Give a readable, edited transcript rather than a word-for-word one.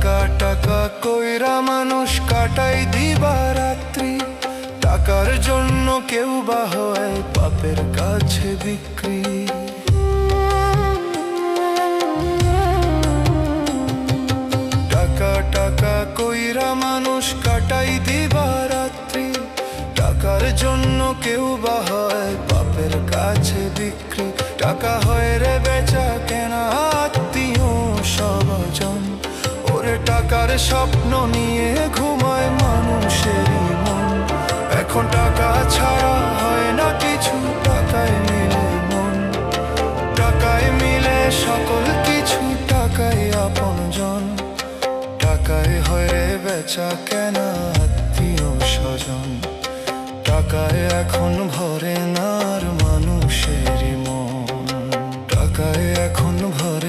টাকা টাকা কইরা মানুষ কাটাই দিবা রাত্রি, টাকার জন্য কেউ বা হয় পাপের কাছে বিক্রি। টাকা টাকা কইরা মানুষ কাটাই দিবা রাত্রি, টাকার জন্য কেউ বা হয় পাপের কাছে বিক্রি। টাকা হয় রে বেচা কেনা আত্মীয় স্বজন, ওরে টাকার স্বপ্ন নিয়ে ঘুমায় মানুষেরই মন। এখন টাকা ছাড়া হয় না কিছু, টাকায় মিলে মন, টাকায় মিলে সকল কিছু, টাকায় আপনজন। টাকায় হয় রে বেচা কেনা আত্মীয় স্বজন, টাকায় এখন ভরে না আর মানুষেরই মন, টাকায় এখন ভরে